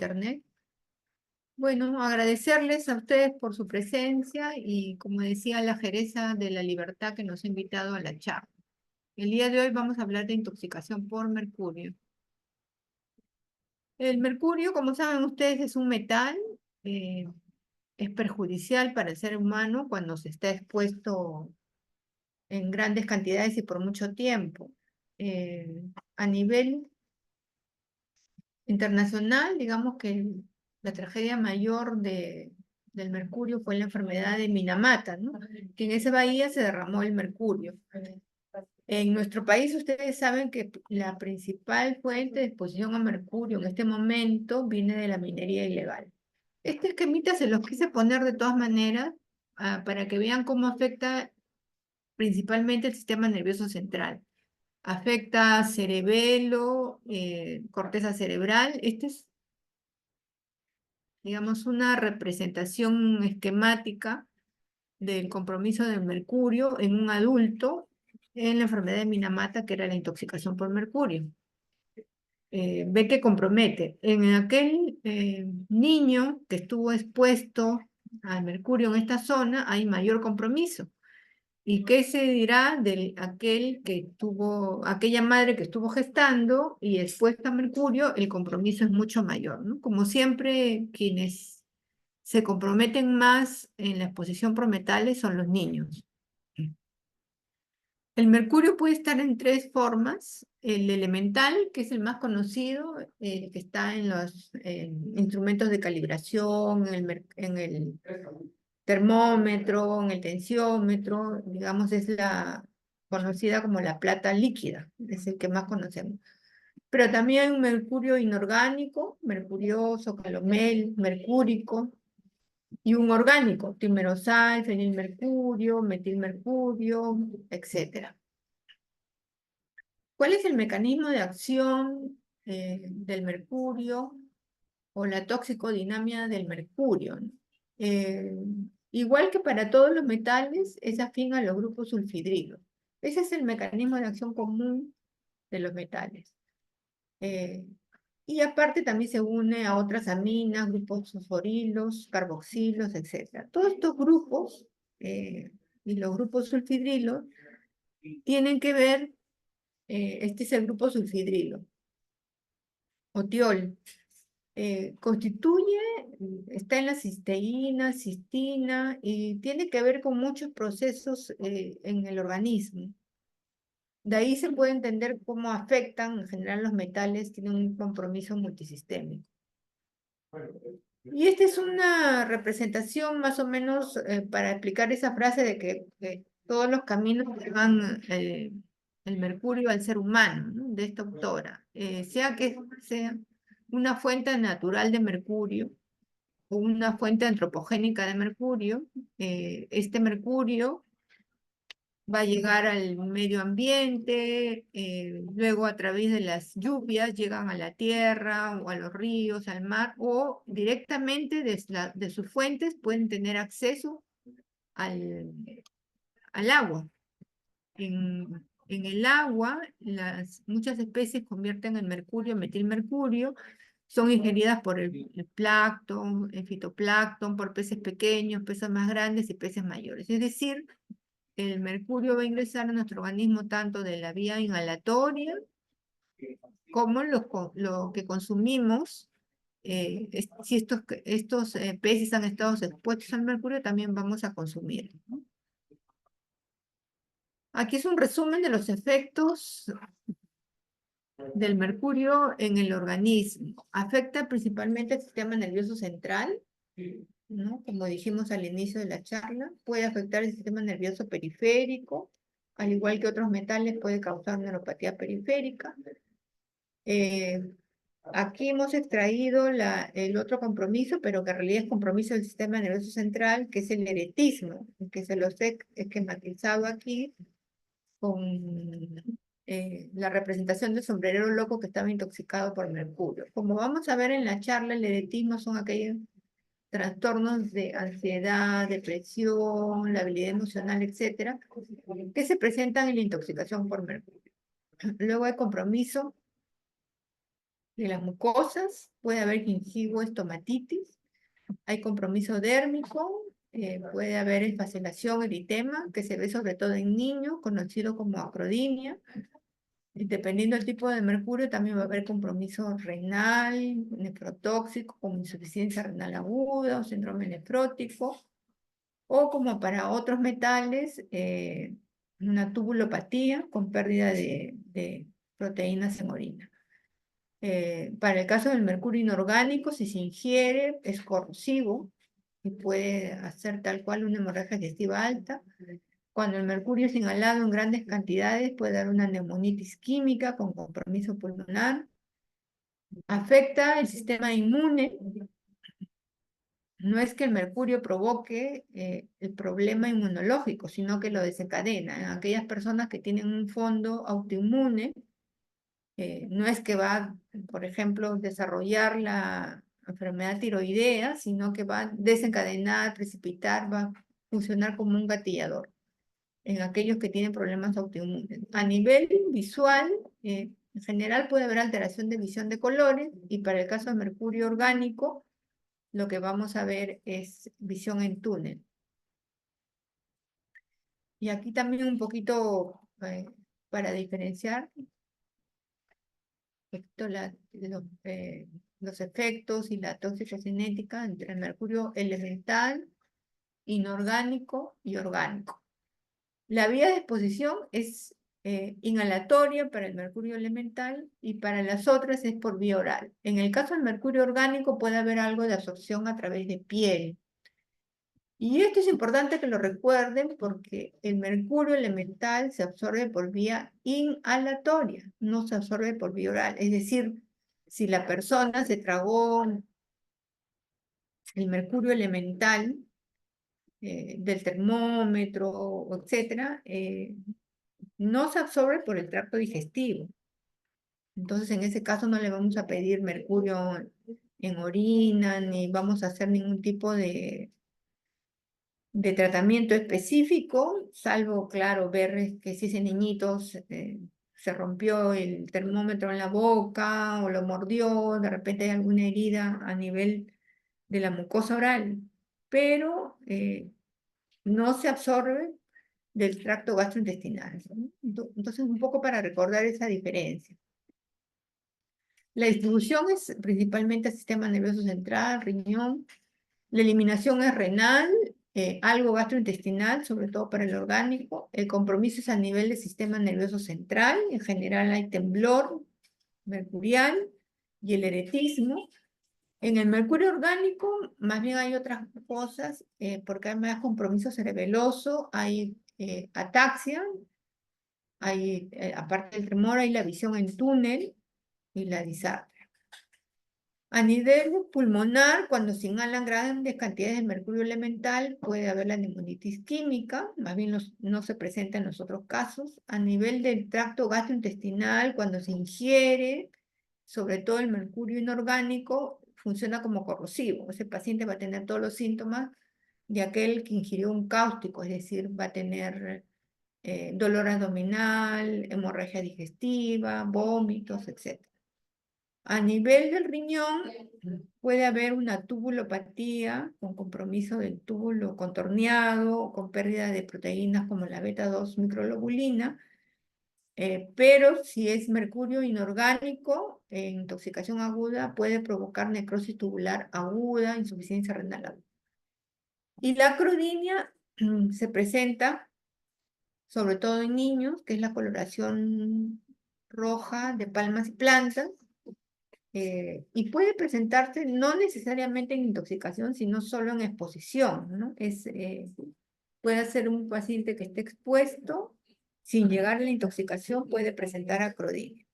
internet. Bueno, agradecerles a ustedes por su presencia y, como decía, la Jereza de la Libertad que nos ha invitado a la charla. El día de hoy vamos a hablar de intoxicación por mercurio. El mercurio, como saben ustedes, es un metal, eh, es perjudicial para el ser humano cuando se está expuesto en grandes cantidades y por mucho tiempo. A nivel internacional, digamos que la tragedia mayor del mercurio fue la enfermedad de Minamata, ¿no? Que en esa bahía se derramó el mercurio. En nuestro país ustedes saben que la principal fuente de exposición a mercurio en este momento viene de la minería ilegal. Este esquemita se los quise poner de todas maneras para que vean cómo afecta principalmente el sistema nervioso central. Afecta cerebelo, corteza cerebral. Este es, digamos, una representación esquemática del compromiso del mercurio en un adulto en la enfermedad de Minamata, que era la intoxicación por mercurio. Ve que compromete. En aquel niño que estuvo expuesto al mercurio en esta zona, hay mayor compromiso. ¿Y qué se dirá de aquella madre que estuvo gestando y expuesta a mercurio? El compromiso es mucho mayor, ¿no? Como siempre, quienes se comprometen más en la exposición por metales son los niños. El mercurio puede estar en tres formas. El elemental, que es el más conocido, que está en los instrumentos de calibración, en el termómetro, en el tensiómetro, digamos, es la conocida como la plata líquida, es el que más conocemos. Pero también hay un mercurio inorgánico, mercurioso, calomel, mercúrico, y un orgánico, timerosal, fenilmercurio, metilmercurio, etc. ¿Cuál es el mecanismo de acción del mercurio o la toxicodinamia del mercurio? Eh, Igual que para todos los metales, es afín a los grupos sulfidrilos. Ese es el mecanismo de acción común de los metales. Eh, y aparte también se une a otras aminas, grupos fosforilos, carboxilos, etc. Todos estos grupos y los grupos sulfidrilos tienen que ver, este es el grupo sulfidrilo, o tiol. Constituye, está en la cisteína, cistina, y tiene que ver con muchos procesos en el organismo. De ahí se puede entender cómo afectan, en general los metales tienen un compromiso multisistémico. Y esta es una representación más o menos para explicar esa frase de que todos los caminos llevan el mercurio al ser humano, ¿no? De esta autora. Sea que sea una fuente natural de mercurio o una fuente antropogénica de mercurio, este mercurio va a llegar al medio ambiente, luego a través de las lluvias llegan a la tierra o a los ríos, al mar, o directamente de sus fuentes pueden tener acceso al, al agua. En el agua, muchas especies convierten el mercurio en metilmercurio, son ingeridas por el plancton, el fitoplancton, por peces pequeños, peces más grandes y peces mayores. Es decir, el mercurio va a ingresar a nuestro organismo tanto de la vía inhalatoria como lo que consumimos. Si estos peces han estado expuestos al mercurio, también vamos a consumir, ¿no? Aquí es un resumen de los efectos del mercurio en el organismo. Afecta principalmente el sistema nervioso central, ¿no? Como dijimos al inicio de la charla, puede afectar el sistema nervioso periférico, al igual que otros metales puede causar neuropatía periférica. Aquí hemos extraído el otro compromiso, pero que en realidad es compromiso del sistema nervioso central, que es el eretismo, que se los he esquematizado aquí con la representación del sombrerero loco que estaba intoxicado por mercurio. Como vamos a ver en la charla, el eretismo son aquellos trastornos de ansiedad, depresión, la habilidad emocional, etcétera, que se presentan en la intoxicación por mercurio. Luego hay compromiso de las mucosas, puede haber gingivo-estomatitis, hay compromiso dérmico, puede haber esfacelación, eritema, que se ve sobre todo en niños, conocido como acrodinia. Y dependiendo del tipo de mercurio, también va a haber compromiso renal, nefrotóxico, como insuficiencia renal aguda o síndrome nefrótico, o como para otros metales, una tubulopatía con pérdida de proteínas en orina. Para el caso del mercurio inorgánico, si se ingiere, es corrosivo y puede hacer tal cual una hemorragia digestiva alta. Cuando el mercurio es inhalado en grandes cantidades, puede dar una neumonitis química con compromiso pulmonar. Afecta el sistema inmune. No es que el mercurio provoque el problema inmunológico, sino que lo desencadena. En aquellas personas que tienen un fondo autoinmune, no es que va, por ejemplo, desarrollar la enfermedad tiroidea, sino que va a desencadenar, precipitar, va a funcionar como un gatillador en aquellos que tienen problemas autoinmunes. A nivel visual, en general puede haber alteración de visión de colores y para el caso de mercurio orgánico, lo que vamos a ver es visión en túnel. Y aquí también un poquito para diferenciar los efectos y la toxicocinética entre el mercurio elemental, inorgánico y orgánico. La vía de exposición es inhalatoria para el mercurio elemental y para las otras es por vía oral. En el caso del mercurio orgánico puede haber algo de absorción a través de piel. Y esto es importante que lo recuerden porque el mercurio elemental se absorbe por vía inhalatoria, no se absorbe por vía oral. Es decir, si la persona se tragó el mercurio elemental del termómetro, etcétera, no se absorbe por el tracto digestivo. Entonces, en ese caso no le vamos a pedir mercurio en orina, ni vamos a hacer ningún tipo de tratamiento específico, salvo, claro, ver que si ese niñito se rompió el termómetro en la boca o lo mordió, de repente hay alguna herida a nivel de la mucosa oral, pero no se absorbe del tracto gastrointestinal, ¿no? Entonces, un poco para recordar esa diferencia. La distribución es principalmente al sistema nervioso central, riñón. La eliminación es renal, algo gastrointestinal, sobre todo para el orgánico. El compromiso es a nivel del sistema nervioso central. En general hay temblor mercurial y el eretismo. En el mercurio orgánico, más bien hay otras cosas, porque hay más compromiso cerebeloso, hay ataxia, hay, aparte del tremor, hay la visión en túnel y la disartria. A nivel pulmonar, cuando se inhalan grandes cantidades de mercurio elemental, puede haber la neumonitis química, más bien no se presenta en los otros casos. A nivel del tracto gastrointestinal, cuando se ingiere, sobre todo el mercurio inorgánico, funciona como corrosivo. Ese paciente va a tener todos los síntomas de aquel que ingirió un cáustico, es decir, va a tener dolor abdominal, hemorragia digestiva, vómitos, etc. A nivel del riñón puede haber una tubulopatía con compromiso del túbulo contorneado, con pérdida de proteínas como la beta-2 microglobulina, pero si es mercurio inorgánico, intoxicación aguda puede provocar necrosis tubular aguda, insuficiencia renal aguda. Y la acrodinia se presenta sobre todo en niños, que es la coloración roja de palmas y plantas, y puede presentarse no necesariamente en intoxicación, sino solo en exposición, ¿no? Puede ser un paciente que esté expuesto, sin llegar a la intoxicación, puede presentar acrodinia.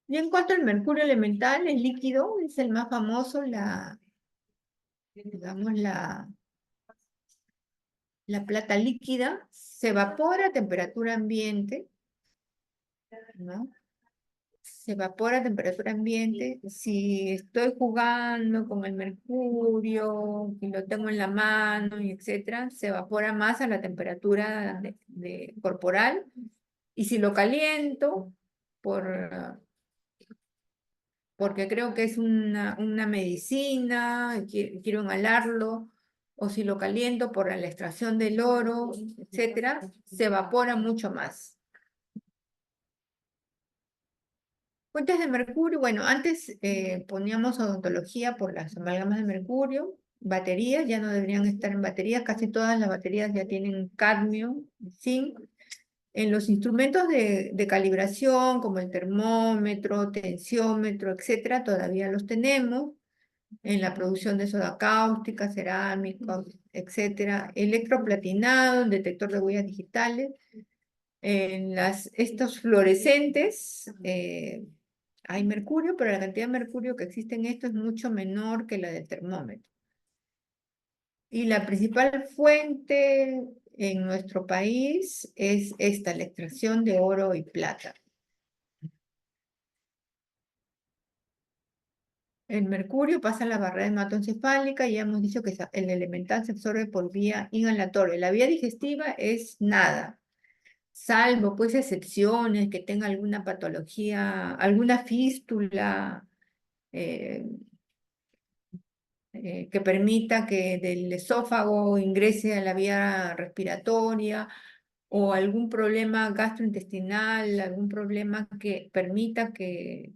Y en cuanto al mercurio elemental, el líquido es el más famoso, digamos, la plata líquida, se evapora a temperatura ambiente, ¿no? Se evapora a temperatura ambiente. Si estoy jugando con el mercurio y lo tengo en la mano y etcétera, se evapora más a la temperatura corporal Y si lo caliento, por, porque creo que es una medicina, quiero inhalarlo, o si lo caliento por la extracción del oro, etcétera, se evapora mucho más. Fuentes de mercurio, bueno, antes poníamos odontología por las amalgamas de mercurio, baterías, ya no deberían estar en baterías, casi todas las baterías ya tienen cadmio, zinc. En los instrumentos de calibración, como el termómetro, tensiómetro, etcétera, todavía los tenemos. En la producción de soda cáustica, cerámicos, etcétera. Electroplatinado, en detector de huellas digitales. En estos fluorescentes hay mercurio, pero la cantidad de mercurio que existe en esto es mucho menor que la del termómetro. Y la principal fuente en nuestro país es esta, la extracción de oro y plata. El mercurio pasa la barrera hematoencefálica y ya hemos dicho que el elemental se absorbe por vía inhalatoria. La vía digestiva es nada, salvo pues excepciones, que tenga alguna patología, alguna fístula, eh, que permita que del esófago ingrese a la vía respiratoria, o algún problema gastrointestinal, algún problema que permita que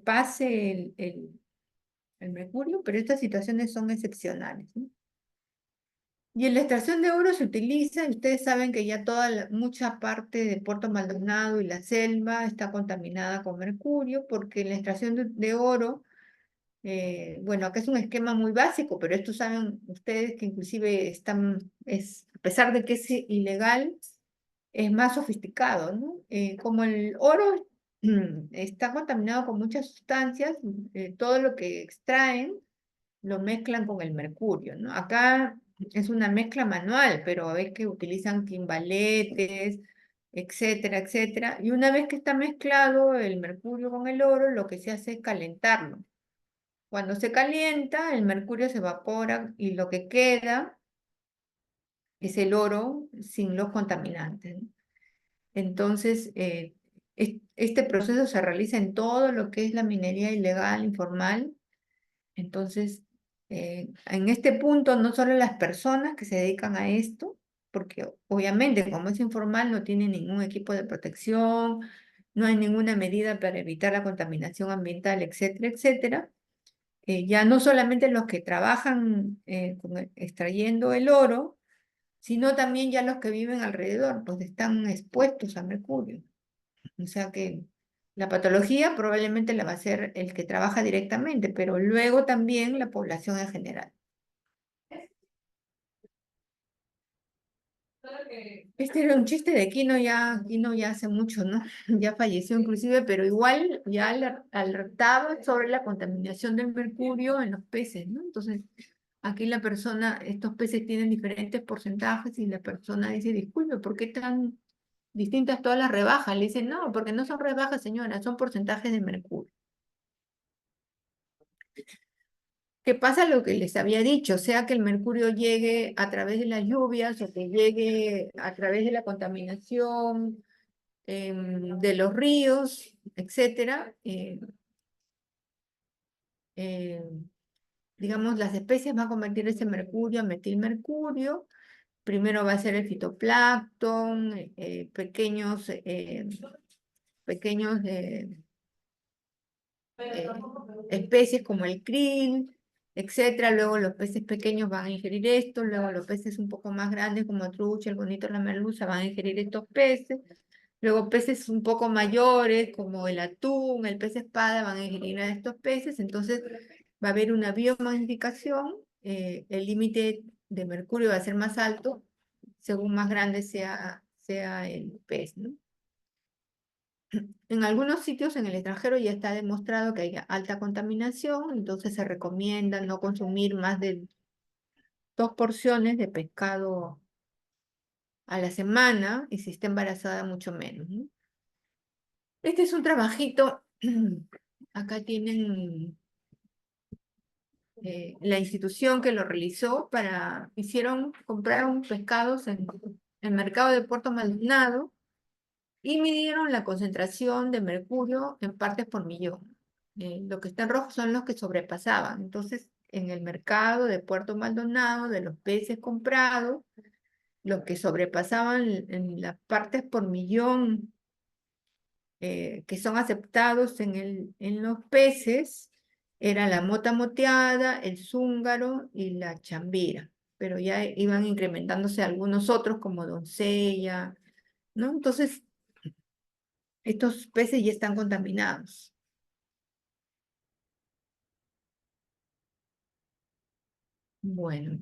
pase el mercurio, pero estas situaciones son excepcionales, ¿no? Y en la extracción de oro se utiliza, y ustedes saben que ya mucha parte de Puerto Maldonado y la selva está contaminada con mercurio, porque en la extracción de oro, bueno, acá es un esquema muy básico, pero esto saben ustedes que inclusive a pesar de que es ilegal, es más sofisticado, ¿no? Como el oro está contaminado con muchas sustancias, todo lo que extraen lo mezclan con el mercurio, ¿no? Acá es una mezcla manual, pero ves que utilizan timbaletes, etcétera, etcétera. Y una vez que está mezclado el mercurio con el oro, lo que se hace es calentarlo. Cuando se calienta, el mercurio se evapora y lo que queda es el oro sin los contaminantes, ¿no? Entonces, este proceso se realiza en todo lo que es la minería ilegal, informal. Entonces, en este punto, no solo las personas que se dedican a esto, porque obviamente como es informal no tienen ningún equipo de protección, no hay ninguna medida para evitar la contaminación ambiental, etcétera, etcétera. Ya no solamente los que trabajan extrayendo el oro, sino también ya los que viven alrededor, pues están expuestos a mercurio. O sea que la patología probablemente la va a hacer el que trabaja directamente, pero luego también la población en general. Este era un chiste de Quino ya hace mucho, ¿no? Ya falleció inclusive, pero igual ya alertaba sobre la contaminación del mercurio en los peces, ¿no? Entonces, aquí estos peces tienen diferentes porcentajes y la persona dice, disculpe, ¿por qué tan distintas todas las rebajas? Le dicen, no, porque no son rebajas, señora, son porcentajes de mercurio. Que pasa lo que les había dicho, sea que el mercurio llegue a través de las lluvias o que llegue a través de la contaminación de los ríos, etcétera. Eh, digamos, las especies van a convertir ese mercurio a metilmercurio. Primero va a ser el fitoplancton, pequeños eh, especies como el krill, etcétera. Luego los peces pequeños van a ingerir esto, luego los peces un poco más grandes como trucha, el bonito, la merluza van a ingerir estos peces. Luego peces un poco mayores como el atún, el pez espada van a ingerir a estos peces. Entonces va a haber una biomagnificación, el límite de mercurio va a ser más alto según más grande sea el pez, ¿no? En algunos sitios en el extranjero ya está demostrado que hay alta contaminación, entonces se recomienda no consumir más de 2 porciones de pescado a la semana y si está embarazada mucho menos, ¿no? Este es un trabajito, acá tienen la institución que lo realizó compraron pescados en el mercado de Puerto Maldonado y midieron la concentración de mercurio en partes por millón. Lo que está en rojo son los que sobrepasaban. Entonces, en el mercado de Puerto Maldonado, de los peces comprados, los que sobrepasaban en las partes por millón que son aceptados en los peces, era la mota moteada, el zúngaro y la chambira, pero ya iban incrementándose algunos otros como doncella, ¿no? Entonces, estos peces ya están contaminados. Bueno,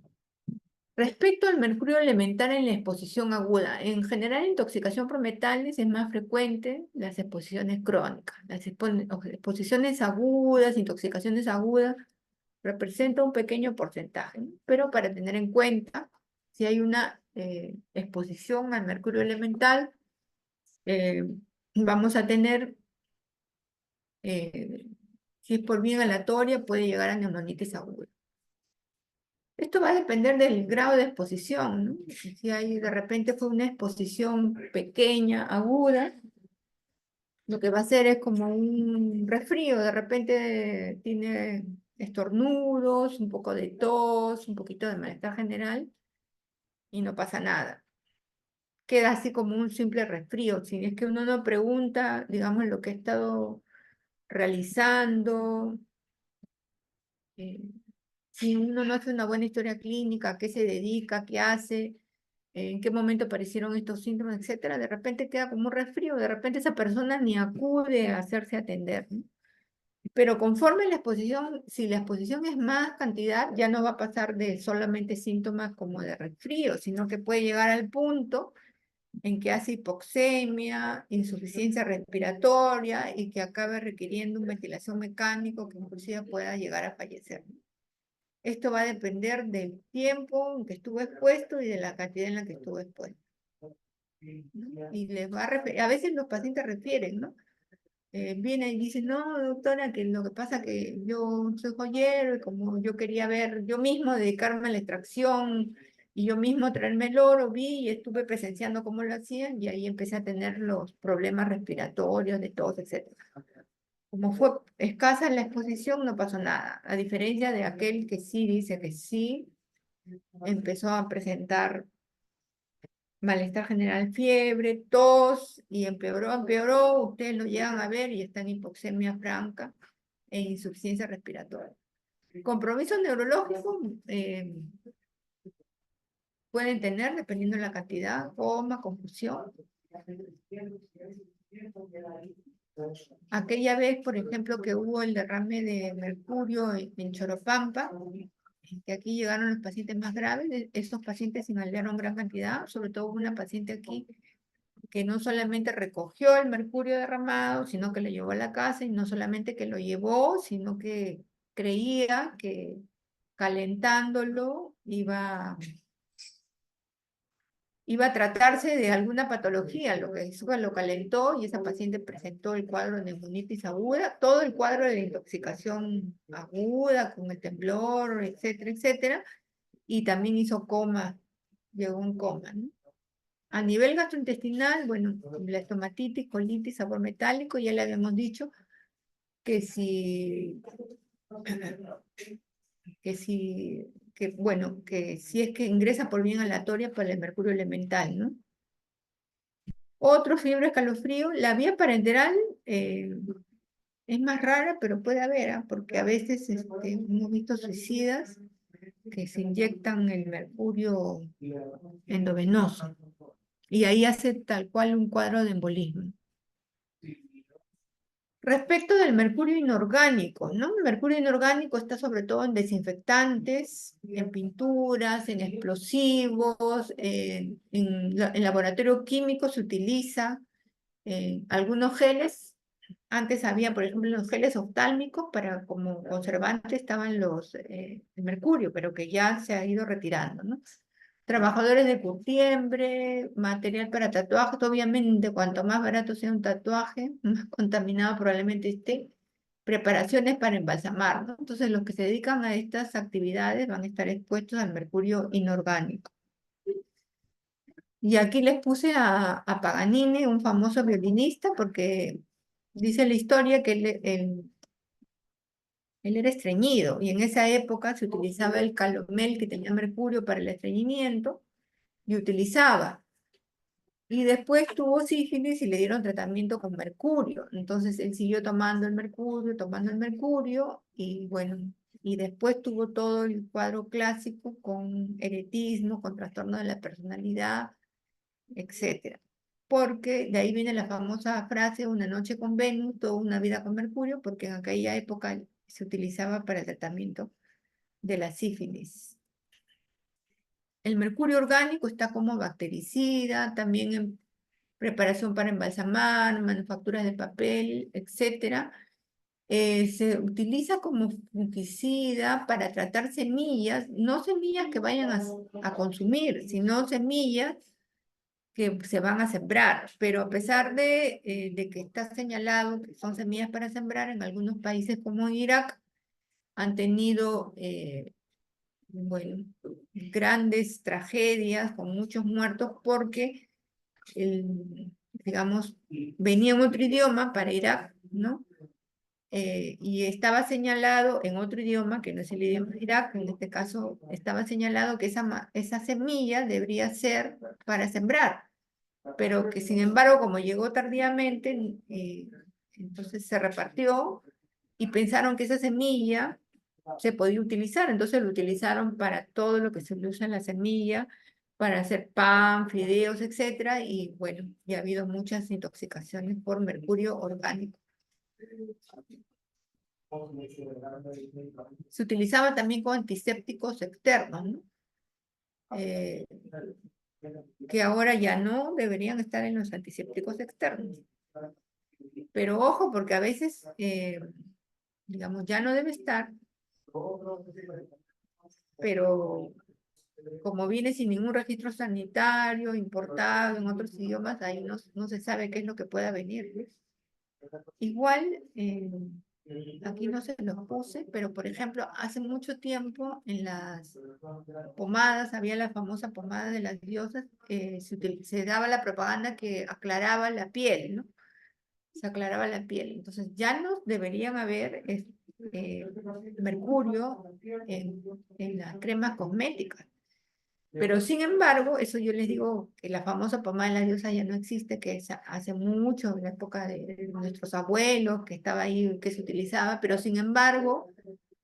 respecto al mercurio elemental en la exposición aguda, en general intoxicación por metales es más frecuente las exposiciones crónicas. Las exposiciones agudas, intoxicaciones agudas, representa un pequeño porcentaje, ¿no? Pero para tener en cuenta, si hay una exposición al mercurio elemental, eh, vamos a tener, eh, si es por vía aleatoria, puede llegar a neumonitis aguda. Esto va a depender del grado de exposición, ¿no? Si hay, de repente fue una exposición pequeña, aguda, lo que va a hacer es como un resfrío, de repente tiene estornudos, un poco de tos, un poquito de malestar general y no pasa nada. Queda así como un simple resfrío. Si es que uno no pregunta, digamos, lo que ha estado realizando, eh, si uno no hace una buena historia clínica, a qué se dedica, qué hace, en qué momento aparecieron estos síntomas, etcétera, de repente queda como un resfrío, de repente esa persona ni acude a hacerse atender, ¿no? Pero conforme la exposición, si la exposición es más cantidad, ya no va a pasar de solamente síntomas como de resfrío, sino que puede llegar al punto en que hace hipoxemia, insuficiencia respiratoria y que acabe requiriendo una ventilación mecánica que inclusive pueda llegar a fallecer. Esto va a depender del tiempo en que estuvo expuesto y de la cantidad en la que estuvo expuesto, ¿no? Y les va a veces los pacientes refieren, ¿no? Viene y dice, no, doctora, que lo que pasa que yo soy joyero y como yo quería ver, yo mismo dedicarme a la extracción y yo mismo traerme el oro, vi y estuve presenciando cómo lo hacían y ahí empecé a tener los problemas respiratorios, de tos, etcétera. Como fue escasa la exposición, no pasó nada, a diferencia de aquel que sí dice que sí, empezó a presentar malestar general, fiebre, tos, y empeoró, ustedes lo llegan a ver y está en hipoxemia franca e insuficiencia respiratoria. Compromiso neurológico pueden tener, dependiendo de la cantidad, coma, confusión. Aquella vez, por ejemplo, que hubo el derrame de mercurio en Choropampa, que aquí llegaron los pacientes más graves, estos pacientes inhalaron gran cantidad, sobre todo una paciente aquí que no solamente recogió el mercurio derramado, sino que lo llevó a la casa y no solamente que lo llevó, sino que creía que calentándolo iba a tratarse de alguna patología, lo que hizo que lo calentó y esa paciente presentó el cuadro de neumonitis aguda, todo el cuadro de la intoxicación aguda, con el temblor, etcétera, etcétera, y también hizo coma, llegó a un coma, ¿no? A nivel gastrointestinal, bueno, la estomatitis, colitis, sabor metálico, ya le habíamos dicho que si, bueno, que si es que ingresa por vía inhalatoria por el mercurio elemental, ¿no? Otro fiebre, escalofrío, la vía parenteral es más rara, pero puede haber, ¿ah? Porque a veces hemos visto suicidas que se inyectan el mercurio endovenoso y ahí hace tal cual un cuadro de embolismo. Respecto del mercurio inorgánico, ¿no? El mercurio inorgánico está sobre todo en desinfectantes, en pinturas, en explosivos, en laboratorio químico se utiliza, algunos geles. Antes había, por ejemplo, los geles oftálmicos para como conservante estaban el mercurio, pero que ya se ha ido retirando, ¿no? Trabajadores de curtiembre, material para tatuajes, obviamente cuanto más barato sea un tatuaje, más contaminado probablemente esté. Preparaciones para embalsamar, ¿no? Entonces los que se dedican a estas actividades van a estar expuestos al mercurio inorgánico. Y aquí les puse a Paganini, un famoso violinista, porque dice la historia que él era estreñido y en esa época se utilizaba el calomel que tenía mercurio para el estreñimiento y utilizaba. Y después tuvo sífilis y le dieron tratamiento con mercurio. Entonces él siguió tomando el mercurio y bueno, y después tuvo todo el cuadro clásico con eretismo, con trastorno de la personalidad, etcétera. Porque de ahí viene la famosa frase, una noche con Venus, toda una vida con Mercurio, porque en aquella época se utilizaba para el tratamiento de la sífilis. El mercurio orgánico está como bactericida, también en preparación para embalsamar, manufacturas de papel, etcétera. Se utiliza como fungicida para tratar semillas, no semillas que vayan a consumir, sino semillas que se van a sembrar, pero a pesar de que está señalado que son semillas para sembrar, en algunos países como Irak han tenido, bueno, grandes tragedias con muchos muertos porque, digamos, venía en otro idioma para Irak, ¿no? Y estaba señalado en otro idioma, que no es el idioma de Irak, en este caso estaba señalado que esa semilla debería ser para sembrar, pero que sin embargo, como llegó tardíamente, entonces se repartió y pensaron que esa semilla se podía utilizar, entonces lo utilizaron para todo lo que se le usa en la semilla, para hacer pan, fideos, etcétera, y bueno, ya ha habido muchas intoxicaciones por mercurio orgánico. Se utilizaba también con antisépticos externos, ¿no? Eh, que ahora ya no deberían estar en los antisépticos externos. Pero ojo, porque a veces, digamos, ya no debe estar, pero como viene sin ningún registro sanitario, importado en otros idiomas, ahí no se sabe qué es lo que pueda venir, ¿ves? Igual, aquí no se los puse, pero por ejemplo, hace mucho tiempo en las pomadas, había la famosa pomada de las diosas, se daba la propaganda que aclaraba la piel, ¿no? Se aclaraba la piel. Entonces ya no deberían haber eh, mercurio en las cremas cosméticas. Pero sin embargo, eso yo les digo que la famosa pomada de las diosas ya no existe, que hace mucho, en la época de nuestros abuelos, que estaba ahí, que se utilizaba, pero sin embargo,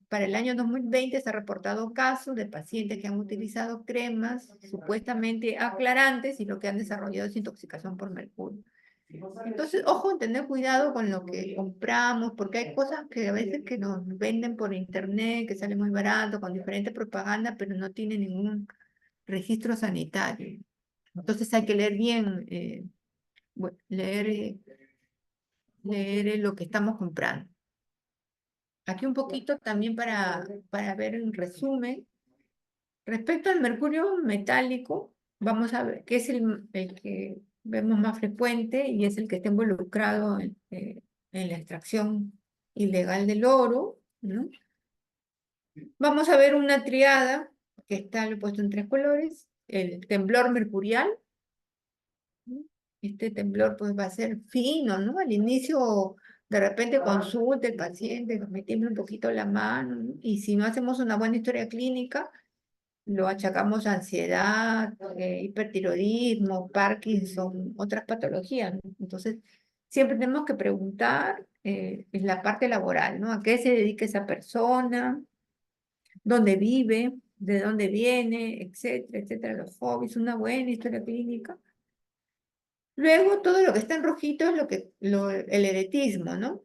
para el año 2020 se ha reportado casos de pacientes que han utilizado cremas supuestamente aclarantes y lo que han desarrollado es intoxicación por mercurio. Entonces, ojo, tener cuidado con lo que compramos, porque hay cosas que a veces que nos venden por internet, que salen muy barato, con diferente propaganda, pero no tienen ningún registro sanitario. Entonces hay que leer bien, leer lo que estamos comprando. Aquí un poquito también para ver en resumen. Respecto al mercurio metálico, vamos a ver que es el que vemos más frecuente y es el que está involucrado en la extracción ilegal del oro, ¿no? Vamos a ver una triada que está lo he puesto en tres colores, el temblor mercurial, ¿no? Este temblor pues va a ser fino, ¿no? Al inicio de repente consulta el paciente, nos metemos un poquito la mano, ¿no? Y si no hacemos una buena historia clínica, lo achacamos a ansiedad, hipertiroidismo, Parkinson, otras patologías, ¿no? Entonces, siempre tenemos que preguntar en la parte laboral, ¿no? ¿A qué se dedica esa persona? ¿Dónde vive? ¿De dónde viene? Etcétera, etcétera, los hobbies, una buena historia clínica. Luego, todo lo que está en rojito es el heretismo, ¿no?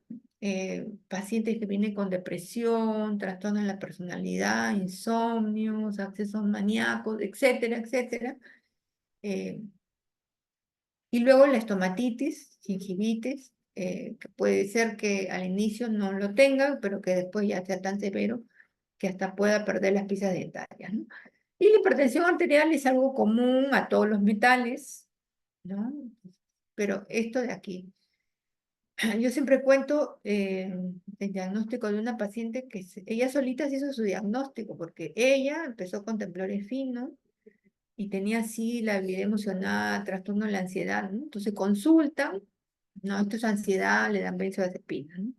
Pacientes que vienen con depresión, trastorno en la personalidad, insomnios, accesos maníacos, etcétera, etcétera. Eh, y luego la estomatitis, gingivitis, que puede ser que al inicio no lo tenga, pero que después ya sea tan severo que hasta pueda perder las piezas dentarias, ¿no? Y la hipertensión arterial es algo común a todos los metales, ¿no? Pero esto de aquí. Yo siempre cuento el diagnóstico de una paciente que ella solita se hizo su diagnóstico, porque ella empezó con temblores finos, y tenía así la habilidad emocional, trastorno de la ansiedad, ¿no? Entonces consultan, no, esto es ansiedad, le dan benzodiazepina, ¿no?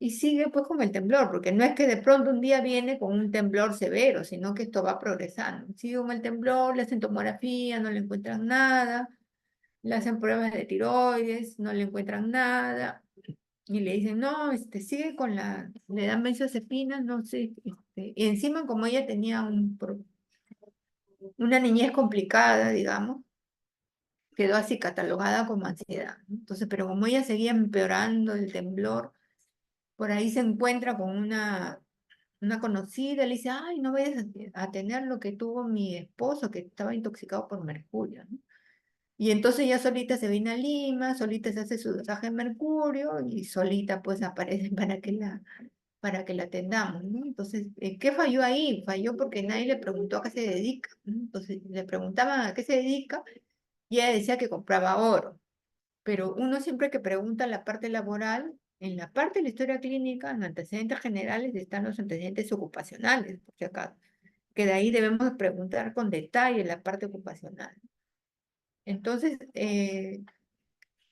Y sigue pues con el temblor, porque no es que de pronto un día viene con un temblor severo, sino que esto va progresando. Sigue con el temblor, le hacen tomografía, no le encuentran nada, le hacen pruebas de tiroides, no le encuentran nada, y le dicen, no, sigue con le dan benzodiazepina, no sé, y encima como ella tenía una niñez complicada, digamos, quedó así catalogada como ansiedad, ¿no? Entonces, pero como ella seguía empeorando el temblor, por ahí se encuentra con una conocida, le dice, ay, no vayas a tener lo que tuvo mi esposo, que estaba intoxicado por mercurio, ¿no? Y entonces ella solita se viene a Lima, solita se hace su dosaje de mercurio y solita pues aparece para que la atendamos, ¿no? Entonces, ¿qué falló ahí? Falló porque nadie le preguntó a qué se dedica, ¿no? Entonces le preguntaban a qué se dedica y ella decía que compraba oro. Pero uno siempre que pregunta la parte laboral, en la parte de la historia clínica, en antecedentes generales están los antecedentes ocupacionales, por si acaso, que de ahí debemos preguntar con detalle la parte ocupacional. Entonces,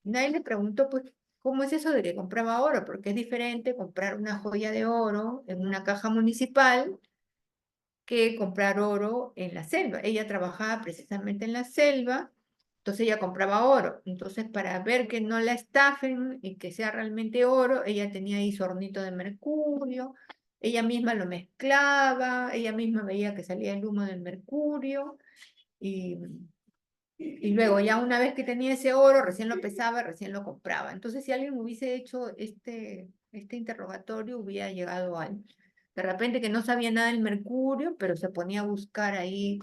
nadie le preguntó, pues, ¿cómo es eso de que compraba oro? Porque es diferente comprar una joya de oro en una caja municipal que comprar oro en la selva. Ella trabajaba precisamente en la selva, entonces ella compraba oro. Entonces, para ver que no la estafen y que sea realmente oro, ella tenía ahí su hornito de mercurio, ella misma lo mezclaba, ella misma veía que salía el humo del mercurio y, y luego ya una vez que tenía ese oro, recién lo pesaba, recién lo compraba. Entonces, si alguien hubiese hecho este interrogatorio, hubiera llegado al de repente que no sabía nada del mercurio, pero se ponía a buscar ahí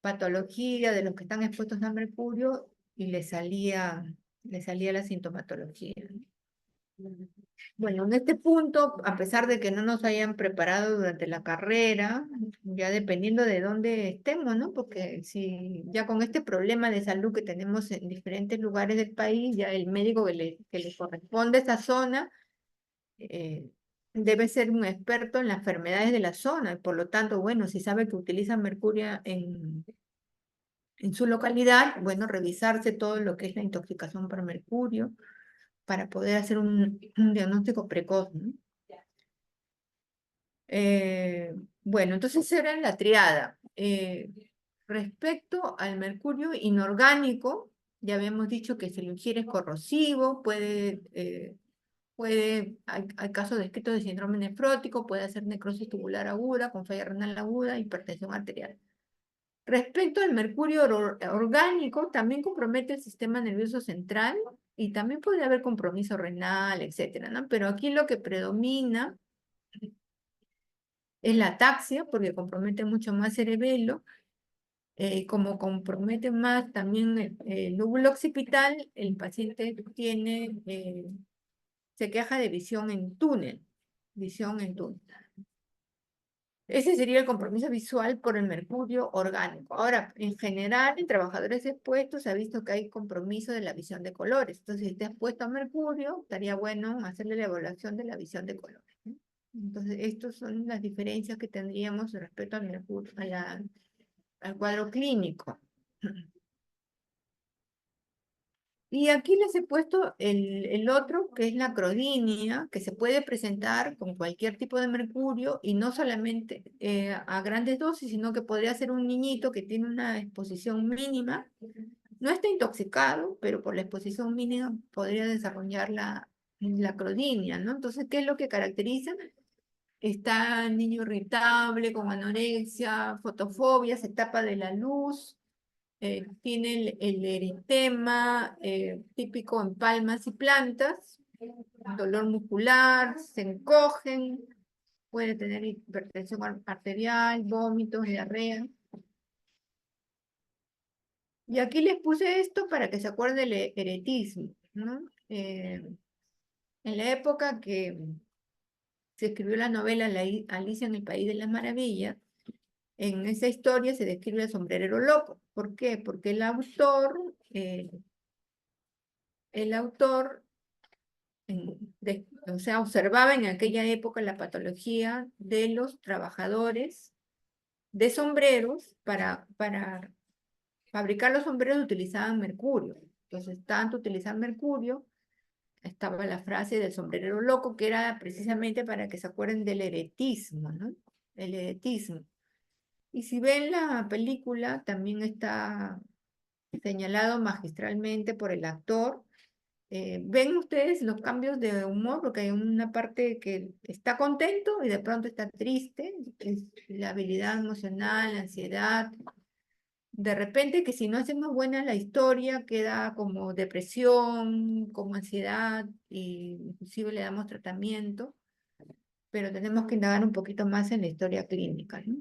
patología de los que están expuestos al mercurio y le salía la sintomatología. Bueno, en este punto, a pesar de que no nos hayan preparado durante la carrera, ya dependiendo de dónde estemos, ¿no? Porque si ya con este problema de salud que tenemos en diferentes lugares del país, ya el médico que le corresponde a esa zona eh, debe ser un experto en las enfermedades de la zona, y por lo tanto, bueno, si sabe que utilizan mercurio en su localidad, bueno, revisarse todo lo que es la intoxicación por mercurio para poder hacer un diagnóstico precoz, ¿no? Bueno, entonces era la triada. Respecto al mercurio inorgánico, ya habíamos dicho que si lo ingiere es corrosivo, hay casos descritos de síndrome nefrótico, puede hacer necrosis tubular aguda, con falla renal aguda, hipertensión arterial. Respecto al mercurio orgánico, también compromete el sistema nervioso central y también puede haber compromiso renal, etcétera, ¿no? Pero aquí lo que predomina es la ataxia, porque compromete mucho más cerebelo, como compromete más también el lóbulo occipital, el paciente se queja de visión en túnel. Ese sería el compromiso visual por el mercurio orgánico. Ahora, en general, en trabajadores expuestos se ha visto que hay compromiso de la visión de colores. Entonces, si está expuesto a mercurio, estaría bueno hacerle la evaluación de la visión de colores, ¿no? Entonces, estas son las diferencias que tendríamos respecto al mercurio, al cuadro clínico. Y aquí les he puesto el otro, que es la acrodinia, que se puede presentar con cualquier tipo de mercurio y no solamente a grandes dosis, sino que podría ser un niñito que tiene una exposición mínima. No está intoxicado, pero por la exposición mínima podría desarrollar la acrodinia, ¿no? Entonces, ¿qué es lo que caracteriza? Está el niño irritable, con anorexia, fotofobia, se tapa de la luz, tiene el eritema típico en palmas y plantas, dolor muscular, se encogen, puede tener hipertensión arterial, vómitos, diarrea. Y aquí les puse esto para que se acuerden del eretismo, ¿no? En la época que se escribió la novela Alicia en el País de las Maravillas, en esa historia se describe el sombrerero loco. ¿Por qué? Porque el autor o sea, observaba en aquella época la patología de los trabajadores de sombreros, para fabricar los sombreros utilizaban mercurio. Entonces, tanto utilizar mercurio, estaba la frase del sombrerero loco, que era precisamente para que se acuerden del eretismo, ¿no? El eretismo. Y si ven la película, también está señalado magistralmente por el actor. ¿Ven ustedes los cambios de humor? Porque hay una parte que está contento y de pronto está triste, es la habilidad emocional, la ansiedad. De repente que si no hacemos buena la historia, queda como depresión, como ansiedad, y inclusive le damos tratamiento, pero tenemos que indagar un poquito más en la historia clínica, ¿no?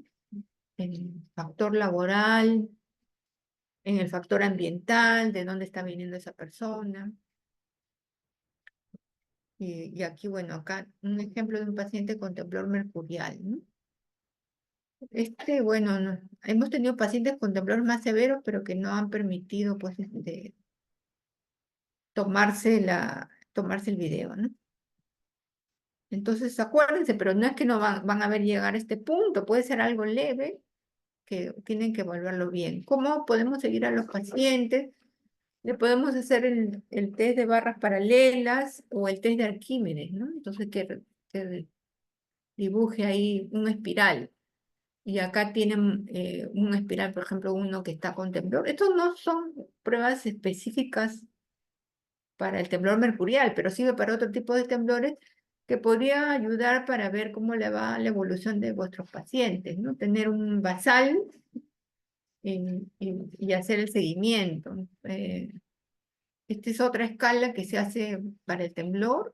En el factor laboral, en el factor ambiental, de dónde está viniendo esa persona. Y aquí, bueno, acá un ejemplo de un paciente con temblor mercurial, ¿no? Bueno, hemos tenido pacientes con temblor más severos, pero que no han permitido, pues, tomarse el video, ¿no? Entonces, acuérdense, pero no es que no van a ver llegar a este punto, puede ser algo leve, que tienen que evaluarlo bien. ¿Cómo podemos seguir a los pacientes? Le podemos hacer el test de barras paralelas o el test de Arquímedes, ¿no? Entonces, que dibuje ahí un espiral. Y acá tienen un espiral, por ejemplo, uno que está con temblor. Estos no son pruebas específicas para el temblor mercurial, pero sirve para otro tipo de temblores que podría ayudar para ver cómo le va la evolución de vuestros pacientes, ¿no? Tener un basal y hacer el seguimiento. Esta es otra escala que se hace para el temblor.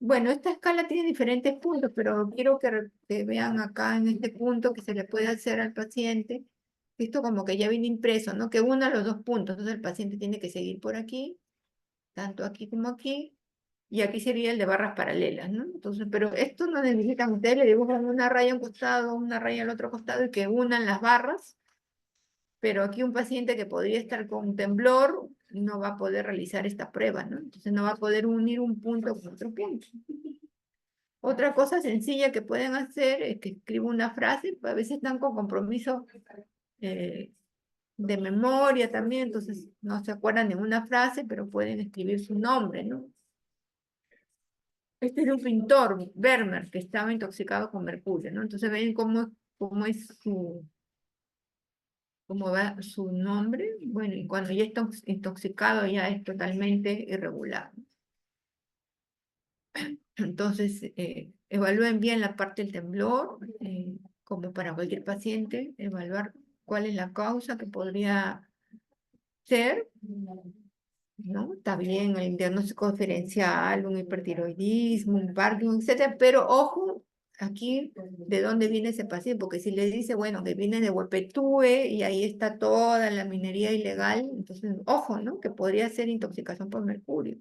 Bueno, esta escala tiene diferentes puntos, pero quiero que vean acá en este punto que se le puede hacer al paciente. Esto como que ya viene impreso, ¿no? Que una los dos puntos. Entonces el paciente tiene que seguir por aquí, tanto aquí como aquí, y aquí sería el de barras paralelas, ¿no? Entonces, pero esto no necesitan ustedes, le dibujan una raya a un costado, una raya al otro costado y que unan las barras, pero aquí un paciente que podría estar con temblor no va a poder realizar esta prueba, ¿no? Entonces no va a poder unir un punto con otro punto. Otra cosa sencilla que pueden hacer es que escriban una frase, a veces están con compromiso eh, de memoria también, entonces no se acuerdan de una frase, pero pueden escribir su nombre, ¿no? Este es de un pintor, Vermeer, que estaba intoxicado con mercurio, ¿no? Entonces ven cómo es cómo va su nombre. Bueno, y cuando ya está intoxicado ya es totalmente irregular. Entonces, evalúen bien la parte del temblor, como para cualquier paciente, evaluar cuál es la causa que podría ser, ¿no? Está bien el diagnóstico diferencial, un hipertiroidismo, un Parkinson, etcétera, pero ojo, aquí, ¿de dónde viene ese paciente? Porque si le dice, bueno, que viene de Huepetue y ahí está toda la minería ilegal, entonces, ojo, ¿no? Que podría ser intoxicación por mercurio.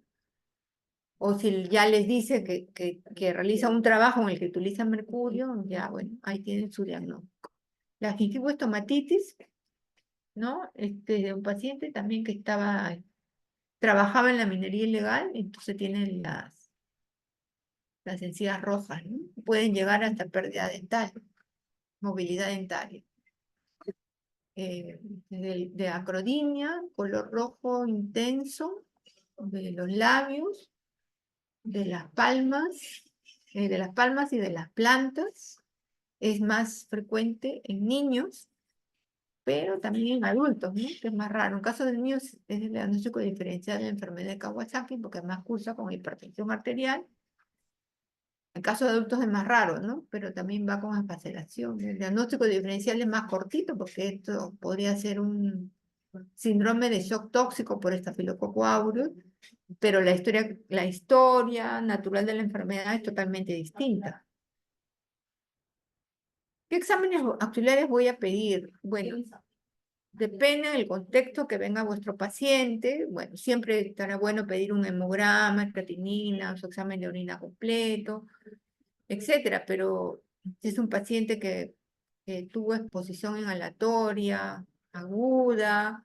O si ya les dice que realiza un trabajo en el que utiliza mercurio, ya, bueno, ahí tienen su diagnóstico. La gingivoestomatitis, ¿no? De un paciente también que trabajaba en la minería ilegal, entonces tienen las encías rojas, ¿no? Pueden llegar hasta pérdida dental, movilidad dentaria. De acrodinia, color rojo intenso, de los labios, de las palmas y de las plantas. Es más frecuente en niños, pero también en adultos, ¿no? Que es más raro. En caso de niños es el diagnóstico diferencial de la enfermedad de Kawasaki, porque además cursa con hipertensión arterial. En caso de adultos es más raro, ¿no? Pero también va con esfacelación. El diagnóstico diferencial es más cortito, porque esto podría ser un síndrome de shock tóxico por estafilococo aureus, pero la historia natural de la enfermedad es totalmente distinta. ¿Qué exámenes auxiliares voy a pedir? Bueno, depende del contexto que venga vuestro paciente. Bueno, siempre estará bueno pedir un hemograma, creatinina, su examen de orina completo, etcétera. Pero si es un paciente que tuvo exposición inhalatoria aguda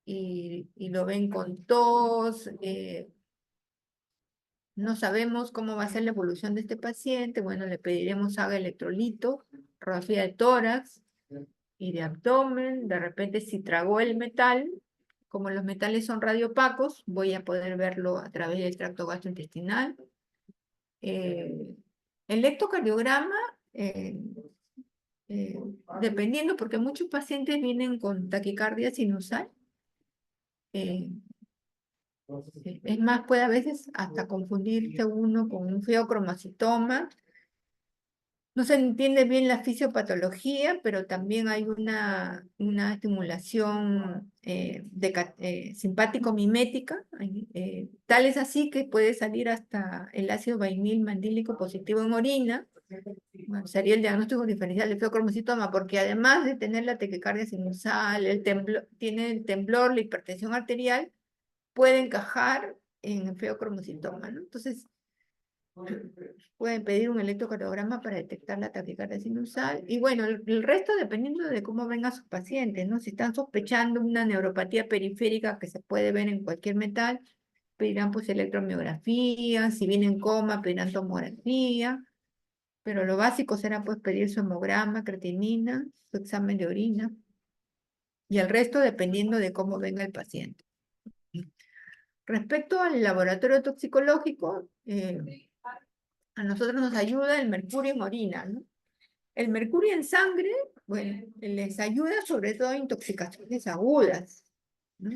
y lo ven con tos, no sabemos cómo va a ser la evolución de este paciente, bueno, le pediremos haga electrolito, radiografía de tórax y de abdomen, de repente si tragó el metal, como los metales son radiopacos, voy a poder verlo a través del tracto gastrointestinal. El electrocardiograma, eh, eh, dependiendo, porque muchos pacientes vienen con taquicardia sinusal, eh, es más, puede a veces hasta confundirse uno con un feocromocitoma. No se entiende bien la fisiopatología, pero también hay una estimulación simpático-mimética. Tal es así que puede salir hasta el ácido vainil mandílico positivo en orina. Bueno, sería el diagnóstico diferencial de feocromocitoma, porque además de tener la taquicardia sinusal, tiene el temblor, la hipertensión arterial, puede encajar en el feocromocitoma, ¿no? Entonces, pueden pedir un electrocardiograma para detectar la taquicardia sinusal. Y bueno, el resto dependiendo de cómo vengan sus pacientes, ¿no? Si están sospechando una neuropatía periférica que se puede ver en cualquier metal, pedirán pues electromiografía. Si viene en coma, pedirán tomografía. Pero lo básico será pues pedir su hemograma, creatinina, su examen de orina. Y el resto dependiendo de cómo venga el paciente. Respecto al laboratorio toxicológico, a nosotros nos ayuda el mercurio en orina, ¿no? El mercurio en sangre, bueno, les ayuda sobre todo en intoxicaciones agudas, ¿no?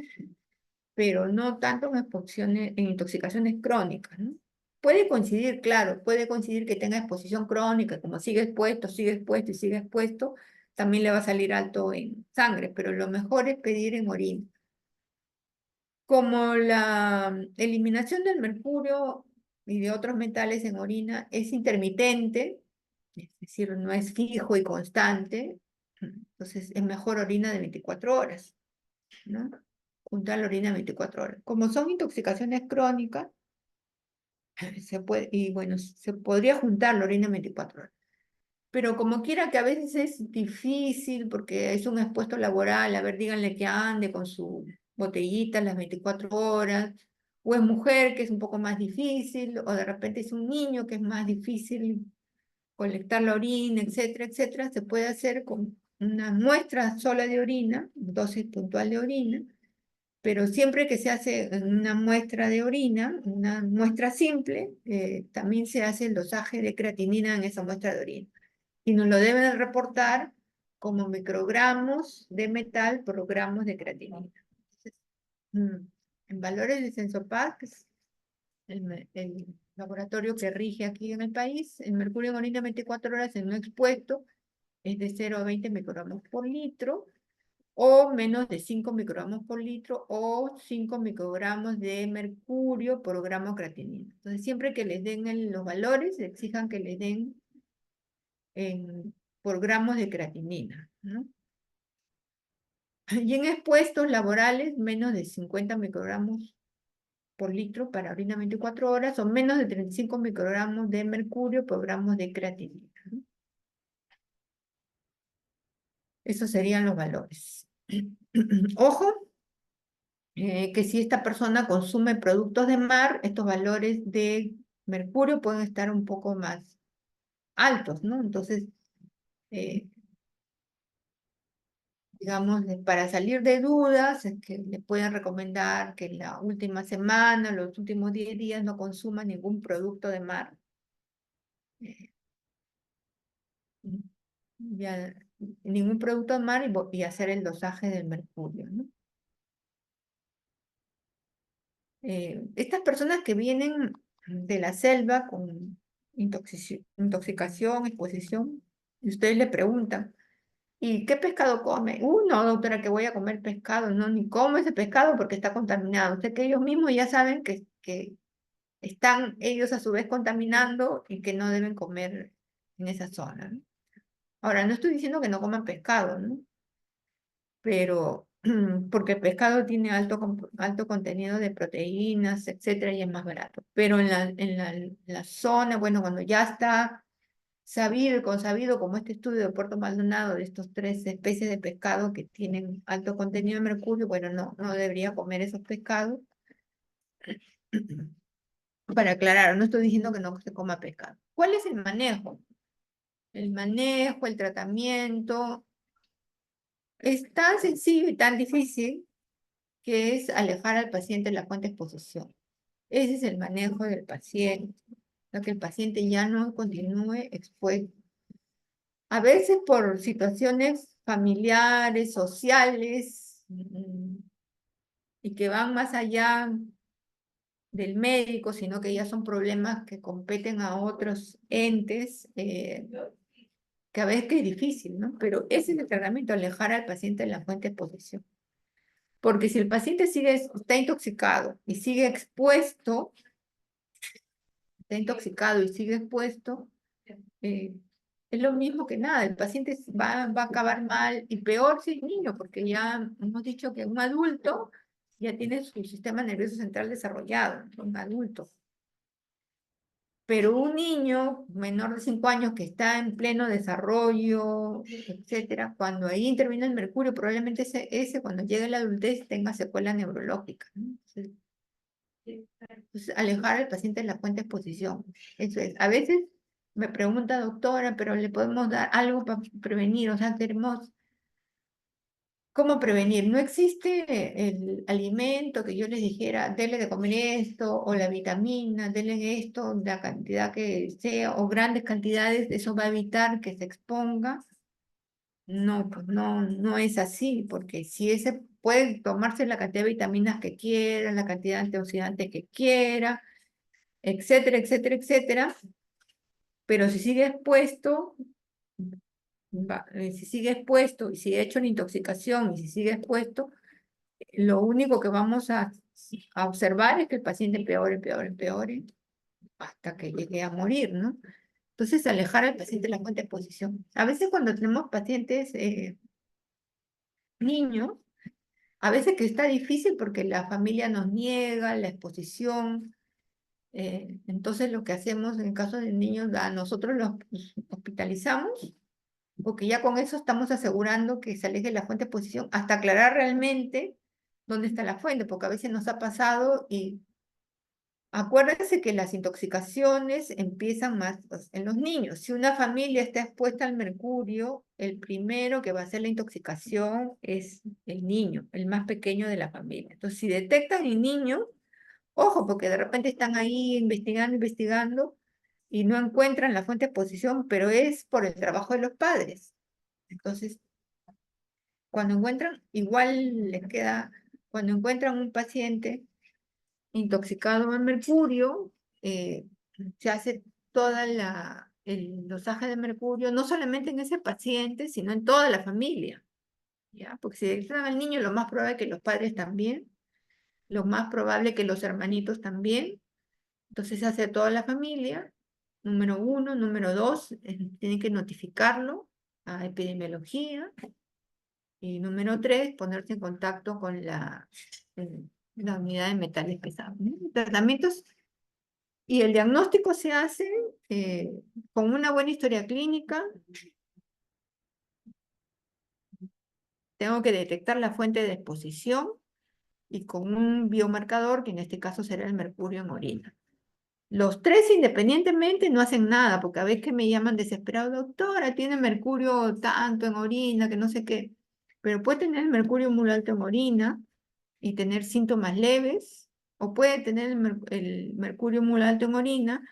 Pero no tanto en intoxicaciones crónicas, ¿no? Puede coincidir, claro, puede coincidir que tenga exposición crónica, como sigue expuesto y sigue expuesto, también le va a salir alto en sangre, pero lo mejor es pedir en orina. Como la eliminación del mercurio y de otros metales en orina es intermitente, es decir, no es fijo y constante, entonces es mejor orina de 24 horas, ¿no? Juntar la orina de 24 horas. Como son intoxicaciones crónicas, se puede, y bueno, se podría juntar la orina de 24 horas. Pero como quiera que a veces es difícil porque es un expuesto laboral, a ver, díganle que ande con su botellita las 24 horas, o es mujer que es un poco más difícil, o de repente es un niño que es más difícil colectar la orina, etcétera, etcétera, se puede hacer con una muestra sola de orina, dosis puntual de orina, pero siempre que se hace en una muestra de orina, una muestra simple, también se hace el dosaje de creatinina en esa muestra de orina y nos lo deben reportar como microgramos de metal por gramos de creatinina. Entonces, en valores de Sensopar, que es el laboratorio que rige aquí en el país, el mercurio en orina 24 horas en no expuesto es de 0 a 20 microgramos por litro, o menos de 5 microgramos por litro, o 5 microgramos de mercurio por gramo de creatinina. Entonces, siempre que les den los valores, exijan que les den por gramos de creatinina, ¿no? Y en expuestos laborales, menos de 50 microgramos por litro para orina 24 horas o menos de 35 microgramos de mercurio por gramos de creatinina, ¿no? Esos serían los valores. Ojo, que si esta persona consume productos de mar, estos valores de mercurio pueden estar un poco más altos, ¿no? Entonces, eh, digamos, para salir de dudas, es que le pueden recomendar que en la última semana, los últimos 10 días, no consuma ningún producto de mar. eh, ya, ningún producto de mar y hacer el dosaje del mercurio, ¿no? Estas personas que vienen de la selva con intoxicación, exposición, y ustedes le preguntan, ¿y qué pescado come? No, doctora, que voy a comer pescado. No, ni como ese pescado porque está contaminado. O sea que ellos mismos ya saben que están ellos a su vez contaminando y que no deben comer en esa zona, ¿no? Ahora, no estoy diciendo que no coman pescado, ¿no? Pero porque el pescado tiene alto contenido de proteínas, etcétera, y es más barato. Pero en la zona, bueno, cuando ya está sabido y consabido, como este estudio de Puerto Maldonado, de estos 3 especies de pescado que tienen alto contenido de mercurio, bueno, no debería comer esos pescados. Para aclarar, no estoy diciendo que no se coma pescado. ¿Cuál es el manejo? El manejo, el tratamiento, es tan sencillo y tan difícil que es alejar al paciente de la fuente de exposición. Ese es el manejo del paciente, para que el paciente ya no continúe expuesto. A veces por situaciones familiares, sociales, y que van más allá del médico, sino que ya son problemas que competen a otros entes, que a veces es difícil, ¿no? Pero ese es el tratamiento, alejar al paciente de la fuente de exposición. Porque si el paciente está intoxicado y sigue expuesto, está intoxicado y sigue expuesto, eh, es lo mismo que nada, el paciente va a acabar mal y peor si es niño, porque ya hemos dicho que un adulto ya tiene su sistema nervioso central desarrollado, un adulto. Pero un niño menor de 5 años que está en pleno desarrollo, etcétera, cuando ahí interviene el mercurio, probablemente ese cuando llegue a la adultez tenga secuela neurológica, ¿no? Entonces, alejar al paciente de la fuente de exposición. Eso es. A veces me pregunta, doctora, pero le podemos dar algo para prevenir, o sea, queremos, ¿cómo prevenir? No existe el alimento que yo les dijera, dele de comer esto, o la vitamina, dele esto, la cantidad que sea, o grandes cantidades, eso va a evitar que se exponga. No, pues no es así, porque si ese puede tomarse la cantidad de vitaminas que quiera, la cantidad de antioxidantes que quiera, etcétera, etcétera, etcétera, pero si sigue expuesto, si sigue expuesto y si ha hecho una intoxicación y si sigue expuesto, lo único que vamos a observar es que el paciente empeore, empeore, empeore, hasta que llegue a morir, ¿no? Entonces, alejar al paciente de la fuente de exposición. A veces cuando tenemos pacientes niños, a veces que está difícil porque la familia nos niega la exposición. Entonces lo que hacemos en el caso de niños, a nosotros los hospitalizamos, porque ya con eso estamos asegurando que se aleje la fuente de exposición hasta aclarar realmente dónde está la fuente, porque a veces nos ha pasado y acuérdense que las intoxicaciones empiezan más en los niños. Si una familia está expuesta al mercurio, el primero que va a hacer la intoxicación es el niño, el más pequeño de la familia. Entonces, si detectan el niño, ojo, porque de repente están ahí investigando, investigando y no encuentran la fuente de exposición, pero es por el trabajo de los padres. Entonces, cuando encuentran, igual les queda, cuando encuentran un paciente intoxicado en mercurio, eh, se hace toda el dosaje de mercurio, no solamente en ese paciente, sino en toda la familia, ¿ya? Porque si detectan al niño, lo más probable es que los padres también, lo más probable que los hermanitos también. Entonces se hace a toda la familia, número uno. Número dos, tienen que notificarlo a epidemiología. Y número tres, ponerse en contacto con la unidad de metales pesados, ¿no? Tratamientos y el diagnóstico se hace con una buena historia clínica. Tengo que detectar la fuente de exposición y con un biomarcador, que en este caso será el mercurio en orina. Los tres independientemente no hacen nada, porque a veces que me llaman desesperado, doctora, tiene mercurio tanto en orina, que no sé qué, pero puede tener el mercurio muy alto en orina y tener síntomas leves, o puede tener el mercurio muy alto en orina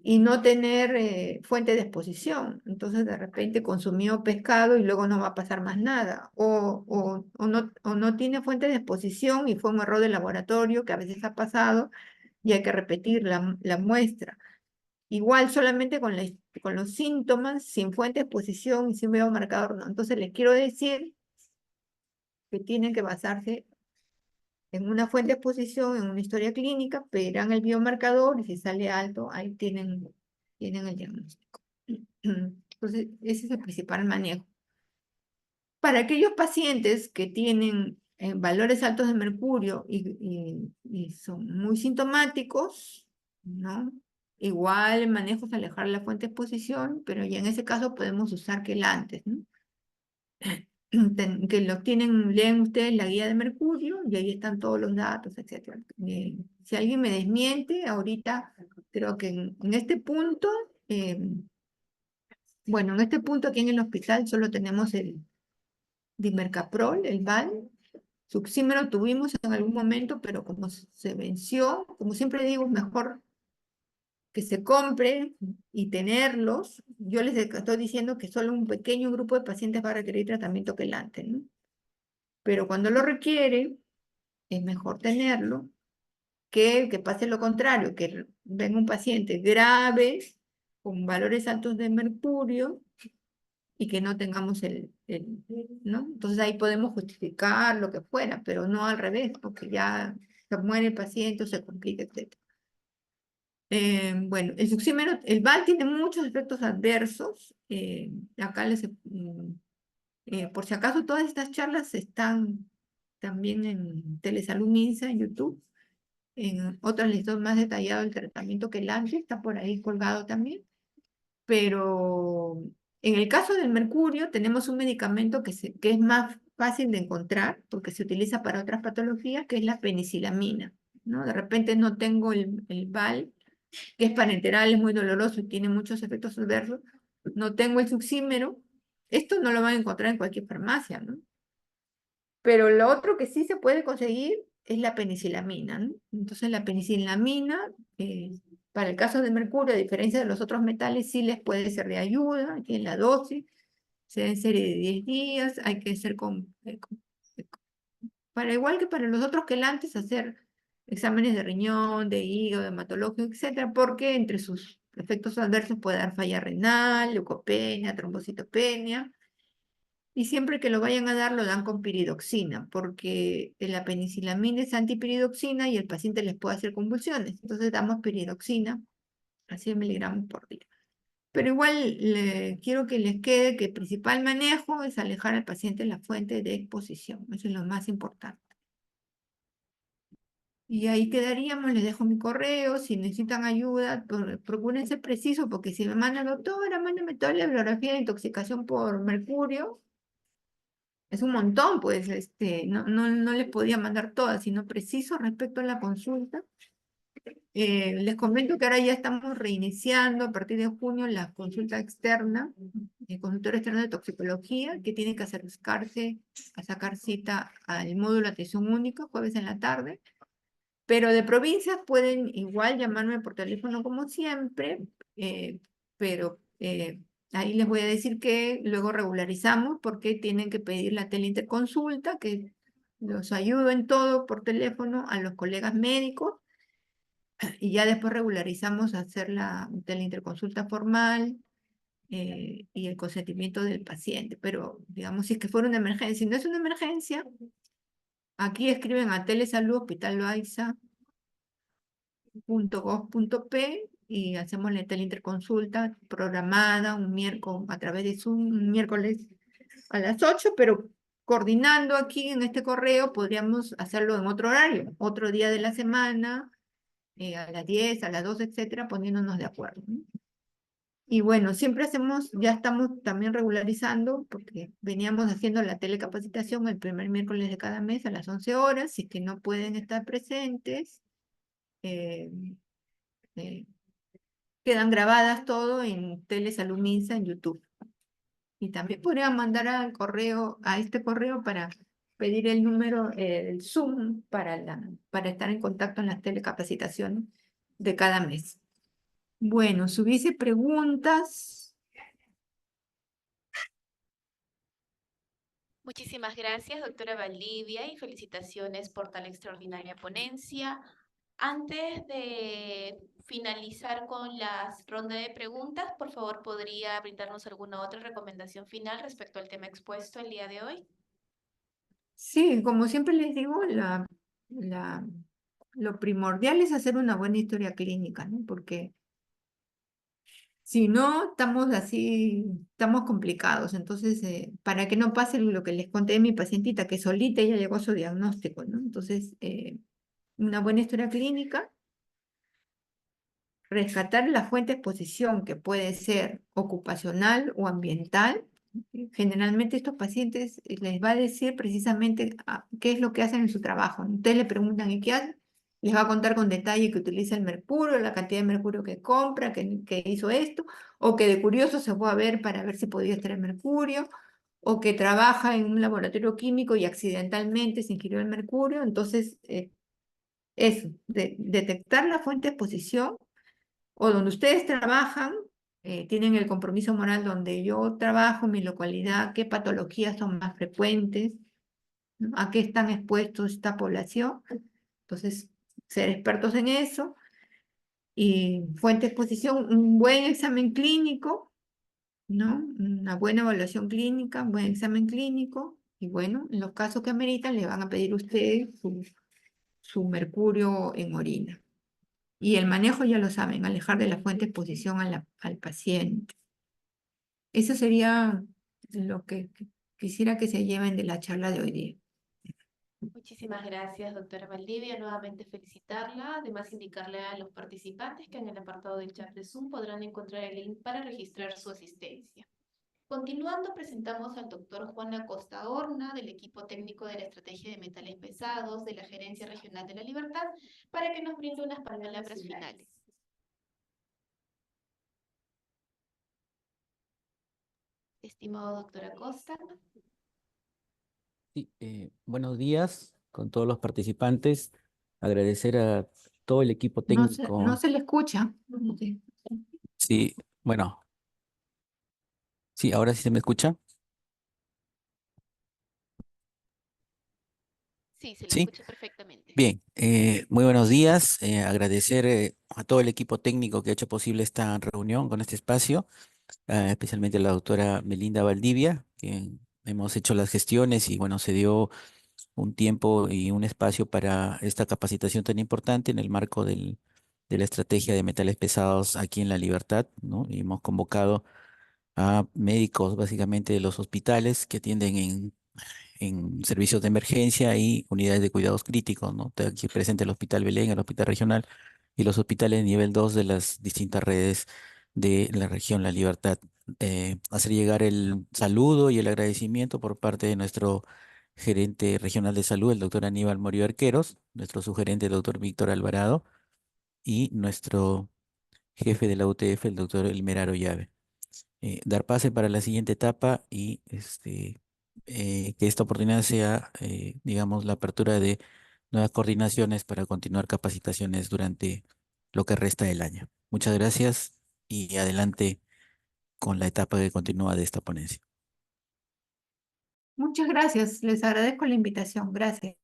y no tener fuente de exposición. Entonces de repente consumió pescado y luego no va a pasar más nada. O no tiene fuente de exposición y fue un error de laboratorio que a veces ha pasado y hay que repetir la muestra. Igual solamente con los síntomas, sin fuente de exposición y sin biomarcador, no. Entonces les quiero decir que tienen que basarse en una fuente de exposición, en una historia clínica, pedirán el biomarcador y si sale alto, ahí tienen el diagnóstico. Entonces, ese es el principal manejo. Para aquellos pacientes que tienen valores altos de mercurio y son muy sintomáticos, ¿no? Igual el manejo es alejar la fuente de exposición, pero ya en ese caso podemos usar quelantes, ¿no? que los tienen, leen ustedes la guía de mercurio y ahí están todos los datos, etcétera. Si alguien me desmiente, ahorita creo que en este punto, bueno, en este punto aquí en el hospital solo tenemos el dimercaprol, el VAL. Suxímero tuvimos en algún momento, pero como se venció, como siempre digo, es mejor que se compre y tenerlos. Yo les estoy diciendo que solo un pequeño grupo de pacientes va a requerir tratamiento quelante, ¿no? Pero cuando lo requiere, es mejor tenerlo que pase lo contrario, que venga un paciente grave, con valores altos de mercurio, y que no tengamos ¿no? Entonces ahí podemos justificar lo que fuera, pero no al revés, porque ya se muere el paciente o se complica, etc. Bueno, el sucímero, el VAL tiene muchos efectos adversos. Acá por si acaso, todas estas charlas están también en Telesalud Minsa, en YouTube. En otras les doy más detallado el tratamiento que el ANSI, está por ahí colgado también. Pero en el caso del mercurio, tenemos un medicamento que es más fácil de encontrar, porque se utiliza para otras patologías, que es la penicilamina, ¿no? De repente no tengo el VAL, que es parenteral, es muy doloroso y tiene muchos efectos adversos. No tengo el suxímero. Esto no lo van a encontrar en cualquier farmacia, ¿no? Pero lo otro que sí se puede conseguir es la penicilamina, ¿no? Entonces la penicilamina, para el caso de mercurio, a diferencia de los otros metales, sí les puede ser de ayuda, en la dosis, se da en serie de 10 días, hay que hacer para igual que para los otros quelantes, hacer exámenes de riñón, de hígado, de hematologio, etcétera, porque entre sus efectos adversos puede dar falla renal, leucopenia, trombocitopenia, y siempre que lo vayan a dar, lo dan con piridoxina, porque la penicilamina es antipiridoxina y el paciente les puede hacer convulsiones. Entonces damos piridoxina a 100 miligramos por día. Pero igual quiero que les quede que el principal manejo es alejar al paciente de la fuente de exposición. Eso es lo más importante. Y ahí quedaríamos, les dejo mi correo, si necesitan ayuda, procuren ser precisos, porque si me mandan, doctora, mándame toda la bibliografía de intoxicación por mercurio, es un montón, pues no les podía mandar todas, sino preciso respecto a la consulta. Les comento que ahora ya estamos reiniciando a partir de junio la consulta externa, el consultorio externo de toxicología, que tiene que acercarse a sacar cita al módulo de atención única, jueves en la tarde. Pero de provincias pueden igual llamarme por teléfono como siempre, pero ahí les voy a decir que luego regularizamos porque tienen que pedir la teleinterconsulta, que los ayudo en todo por teléfono a los colegas médicos, y ya después regularizamos a hacer la teleinterconsulta formal y el consentimiento del paciente. Pero digamos, si es que fuera una emergencia, si no es una emergencia, aquí escriben a Telesalud Hospital Loaiza .gov.p y hacemos la teleinterconsulta programada un miércoles a través de Zoom, un miércoles a las 8, pero coordinando aquí en este correo podríamos hacerlo en otro horario, otro día de la semana, a las 10, a las 2, etcétera, poniéndonos de acuerdo, ¿no? Y bueno, siempre hacemos, ya estamos también regularizando, porque veníamos haciendo la telecapacitación el primer miércoles de cada mes a las 11 horas, si es que no pueden estar presentes. eh, eh, Quedan grabadas todo en Telesalud Minsa en YouTube. Y también podrían mandar al correo, a este correo para pedir el número, el Zoom para estar en contacto en las telecapacitaciones de cada mes. Bueno, si hubiese preguntas. Muchísimas gracias, doctora Valdivia, y felicitaciones por tan extraordinaria ponencia. Antes de finalizar con la ronda de preguntas, por favor, ¿podría brindarnos alguna otra recomendación final respecto al tema expuesto el día de hoy? Sí, como siempre les digo, lo primordial es hacer una buena historia clínica, ¿no? Porque si no, estamos así, estamos complicados. Entonces, para que no pase lo que les conté de mi pacientita, que solita ella llegó a su diagnóstico, ¿no? Entonces, una buena historia clínica, rescatar la fuente de exposición, que puede ser ocupacional o ambiental, Generalmente estos pacientes les va a decir precisamente qué es lo que hacen en su trabajo, ¿no? Ustedes le preguntan ¿y qué hacen? Les va a contar con detalle que utiliza el mercurio, la cantidad de mercurio que compra, que hizo esto, o que de curioso se fue a ver para ver si podía extraer mercurio, o que trabaja en un laboratorio químico y accidentalmente se ingirió el mercurio. Entonces, eso, detectar la fuente de exposición o donde ustedes trabajan, tienen el compromiso moral donde yo trabajo en mi localidad, qué patologías son más frecuentes, ¿no? A qué están expuestos esta población. Entonces, ser expertos en eso y fuente de exposición, un buen examen clínico, ¿no? Una buena evaluación clínica, un buen examen clínico. Y bueno, en los casos que ameritan, le van a pedir a ustedes su mercurio en orina. Y el manejo ya lo saben, alejar de la fuente de exposición al paciente. Eso sería lo que quisiera que se lleven de la charla de hoy día. Muchísimas gracias, doctora Valdivia. Nuevamente felicitarla. Además, indicarle a los participantes que en el apartado del chat de Zoom podrán encontrar el link para registrar su asistencia. Continuando, presentamos al doctor Juan Acosta Horna, del equipo técnico de la Estrategia de Metales Pesados de la Gerencia Regional de la Libertad, para que nos brinde unas palabras finales. Estimado doctor Acosta. Sí, buenos días con todos los participantes. Agradecer a todo el equipo No técnico. se le escucha. Sí. Sí, bueno, sí, ahora sí se me escucha. Sí, se le Sí, escucha perfectamente. bien. Muy buenos días. Agradecer a todo el equipo técnico que ha hecho posible esta reunión con este espacio, especialmente a la doctora Melinda Valdivia, que hemos hecho las gestiones y bueno, se dio un tiempo y un espacio para esta capacitación tan importante en el marco de la estrategia de metales pesados aquí en La Libertad, ¿no? Y hemos convocado a médicos básicamente de los hospitales que atienden en servicios de emergencia y unidades de cuidados críticos, ¿no? Está aquí presente el Hospital Belén, el Hospital Regional y los hospitales de nivel 2 de las distintas redes de la región La Libertad. Hacer llegar el saludo y el agradecimiento por parte de nuestro gerente regional de salud, el doctor Aníbal Morio Arqueros, nuestro sugerente, el doctor Víctor Alvarado, y nuestro jefe de la UTF, el doctor Elmeraro Llave. Dar pase para la siguiente etapa y que esta oportunidad sea, digamos, la apertura de nuevas coordinaciones para continuar capacitaciones durante lo que resta del año. Muchas gracias y adelante con la etapa que continúa de esta ponencia. Muchas gracias. Les agradezco la invitación. Gracias.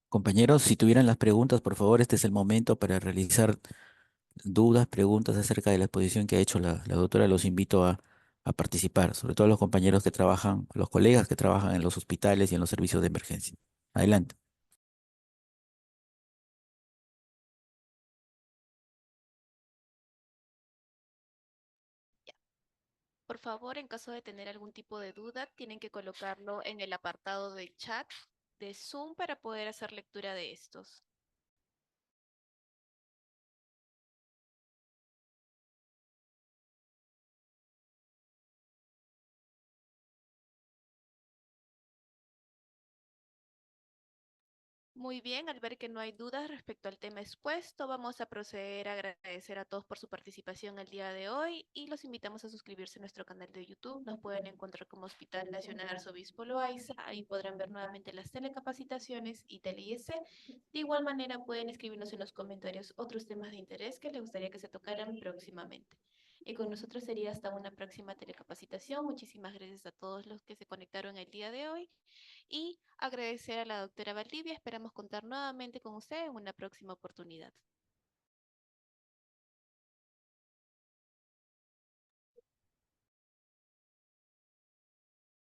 Compañeros, si tuvieran las preguntas, por favor, este es el momento para realizar dudas, preguntas acerca de la exposición que ha hecho la doctora. Los invito a participar, sobre todo los compañeros que trabajan, los colegas que trabajan en los hospitales y en los servicios de emergencia. Adelante. Por favor, en caso de tener algún tipo de duda, tienen que colocarlo en el apartado de chat de Zoom para poder hacer lectura de estos. Muy bien, al ver que no hay dudas respecto al tema expuesto, vamos a proceder a agradecer a todos por su participación el día de hoy y los invitamos a suscribirse a nuestro canal de YouTube. Nos pueden encontrar como Hospital Nacional Arzobispo Loaiza. Ahí podrán ver nuevamente las telecapacitaciones y TLIS. De igual manera, pueden escribirnos en los comentarios otros temas de interés que les gustaría que se tocaran próximamente. Y con nosotros sería hasta una próxima telecapacitación. Muchísimas gracias a todos los que se conectaron el día de hoy y agradecer a la doctora Valdivia. Esperamos contar nuevamente con usted en una próxima oportunidad.